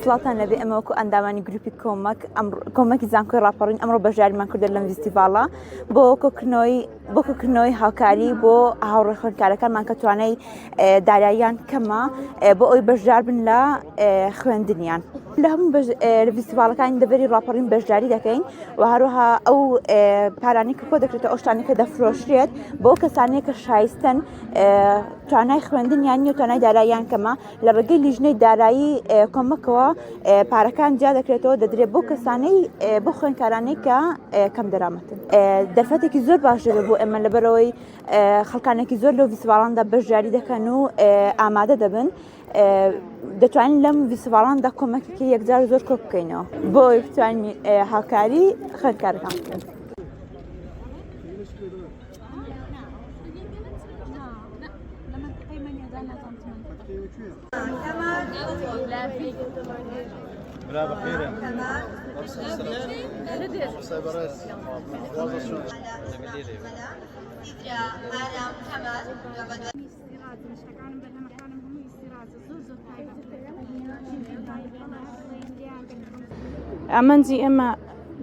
سڵاتان لەبێ ئەمەوەکو ئەندامانی گروپی کۆمەکی زانکۆی ڕاپەڕین ئەمڕۆ بەژاریمان کردە لەم فیستیڤاڵە بۆ کۆکردنەوەی هاوکاری بۆ هاوڕێ خوێندکارەکانمان کە توانای داراییان کەمە بۆ ئەوی بەشدار بن لە خوێندنیان. لە هەموو لە فیستیڤاڵەکانی دەبەری ڕاپەڕین بەشداری دەکەین و هەروەها ئەو پارانی کە کۆ دەکرێتە ئەو شتانی کە دەفرۆشرێت بۆ کەسانەیە کە شایستن توانای خوێندنیان نیە و توانای داراییان کەمە لە ڕێگەی لیژنەی دارایی کۆمەکەوە پارەکان جیا دەکرێتەوە دەدرێت بۆ کەسانەی بۆ خوێندکارانەی کە کەم دەرامەتن. دەرفەتێکی زۆر باش دەبێت بۆ ئێمە لەبەرەوەی خەڵکانێکی زۆر لەو فیستیڤاڵاندا بەشداری دەکەن و ئامادە دەبن دەتوانین لەم فیستیڤاڵاندا کۆمەکێکی یەکجار زۆر کۆ بکەینەوە بۆ بتوانین هاوکاری خوێندکارەکان بکەین. برافو خيرا ئەمەنجی ئێمە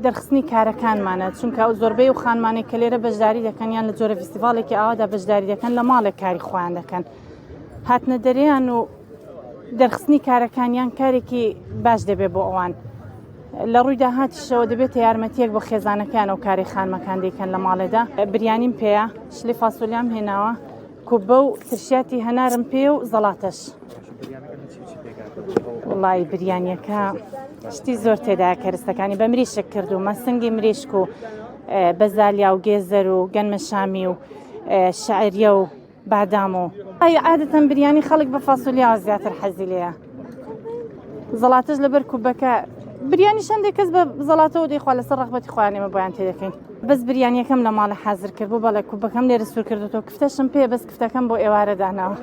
دەرخستنی کارەکانمانە چونکە ئەو زۆربەی و خانمانێک کە لێرە بەشداری دەکەن یان لە جۆرە فیستیڤاڵێکی ئاوادا بەشداری دەکەن لە ماڵێک کاری خۆیان دەکەن هاتنە دەرێیان و دەرخستنی کارەکانیان کارێکی باش دەبێت بۆ ئەوان لە ڕووی داهاتیشەوە دەبێتە یارمەتیەک بۆ خێزانەکان و کاری خانمەکان دەیکەن لە ماڵێدا. بریانیم پێەیە شلی فاسۆلیام هێناوە کوبە و ترشیاتی هەنارم پێ و زەڵاتەش. وڵی بریانیەکە شتی زۆر تێدایە کەرستەکانی بە مریشک کردومە سنگی مریشک و بەزالیا و گێزەر و گەنمە شامی و شعریە و بادام و عادەتەن بریانی خەڵک بە فاسۆلیا زیاتر حەزی لێیە. زەڵاتەش لەبەر کوبەکە بریانی شەندێک کەس بە زەڵاتەوە دەیخوا لەسەر ڕەغبەتی خۆیان ئێمە بۆیان تێدەکەین. بەس بریانیەکەم لە ماڵە حازر کرد بۆ بەڵێ کوبەکەم لێرە سوور کردوەوە کفتەشم پێ بەس کفتەکەم بۆ ئێوارە داناوە.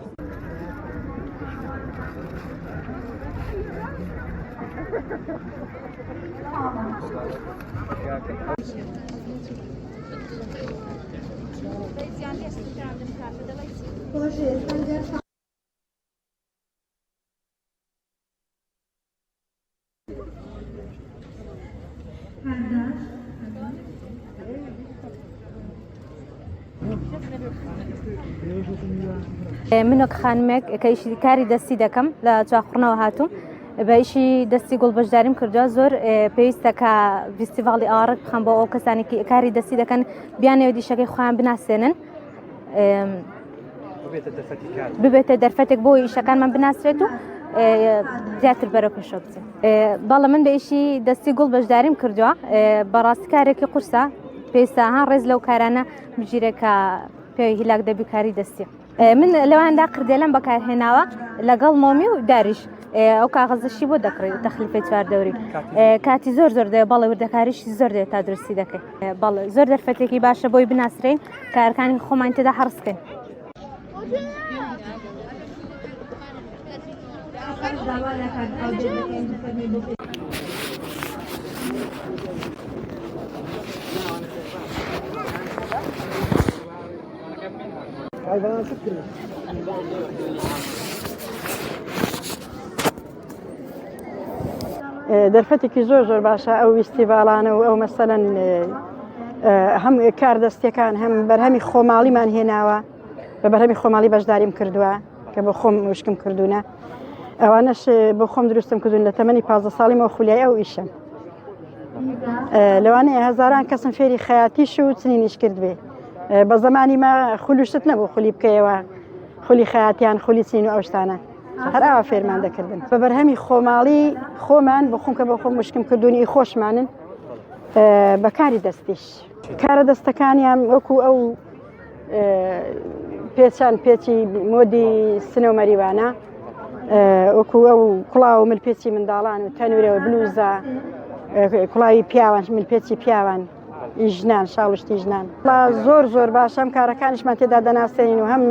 منوەک خانمێک کە ئیشی کاری دەستی دەکەم لە چاخڕنەوە هاتووم بە ئیشی دەستی گوڵ بەشداریم کردووە زۆر پێویستە کە فیستیڤاڵی ئاڕک بخەم بۆ ئەو کەسانێکی کاری دەستی دەکەن بیانەوە دیشەکەی خۆیان بناسێنن ببێتە دەرفەتێک بۆ ئیشەکانمان بناسرێت و زیاتر بەرەو پێشەوە بچێت. بەڵام من بە ئیشی دەستی گوڵ بەشداریم کردووە بەڕاستی کارێکی قورسە پێویستە رێز لەو کارانە بگیرێت کە پێوی هیلاک دەبی کاری دەستی. من لەواندا قردێلەم بەکارهێناوە لەگەڵ مۆمی و داریش ئەو کاغەزشی بۆ دەکڕێت تەخلیفی چواردەوری کاتی زۆر زۆر دەوێت بەڵێ وردەکاریشی زۆر دەوێت تا درستی دەکەیت. بەڵێ زۆر دەرفەتێکی باشە بۆی بناسرین کارەکانی خۆمان تێدا حڕسکەین. دەرفەتێکی زۆر زۆر باشە ئەو فیستیڤاڵانە و ئەو مەسەلەن هەم کار دەستیەکان هەم بەرهەمی خۆماڵیمان هێناوە بە بەرهەمی خۆماڵی بەشداریم کردووە کە بۆ خۆم وشکم کردوونە ئەوانەش بۆ خۆم دروستم کردوون لە تەمەنی 15 ساڵیمەوە خولیای ئەو ئیشم لەوانەیە هەزاران کەسم فێری خەیاتیش و چنینیش کرد بێ بە زمانی ما خولوشت نەبوو خولی بکەیەوە خولی خەیاتیان خولی چین و ئەو شتانە هەر ئاوا فێرمان دەکردن بە بەرهەمی خۆماڵی خۆمان بۆ خۆم کە بۆ خۆم وشکم کردوونی خۆشمانن بە کاری دەستیش کارە دەستەکانیان وەکو ئەو پێچان پێچی مۆدی سنە و مەریوانە وەکو ئەو کوڵاو و ملپێچی منداڵان و تەنورەوە بلوزە کوڵاوی پیاوان ملپێچی پیاوان ژنان شاڵشتی ژنان زۆر زۆر باشە ئەم کارەکانیشمان تێدا دەناسێنین و هەم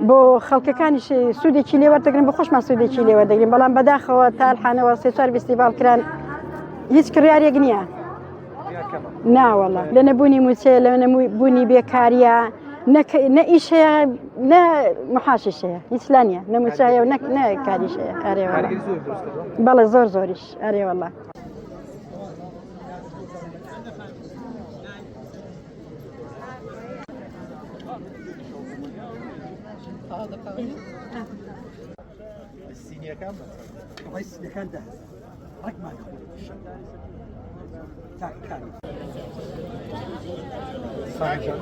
بۆ خەڵکەکانیش سوودێکی لێوەردەگرن بە خۆشمان سوودێکی لێوەردەگرین بەڵام بەداخەوە تالحانەوە سێ چوار فیستیڤاڵ کران هیچ کڕیارێک نییە ناوەڵە لە نەبوونی موچێ لە نەبوونی بێکاریە نه ئیش هەیە نە محاشش هەیە هیچ لانیە نەموچایە و نە کاریش هەیە ئەرێوەڵە بەڵێ زۆر زۆریش ئەرێوەڵە السينيا كام؟ السينيا كان ده رقم صحيح.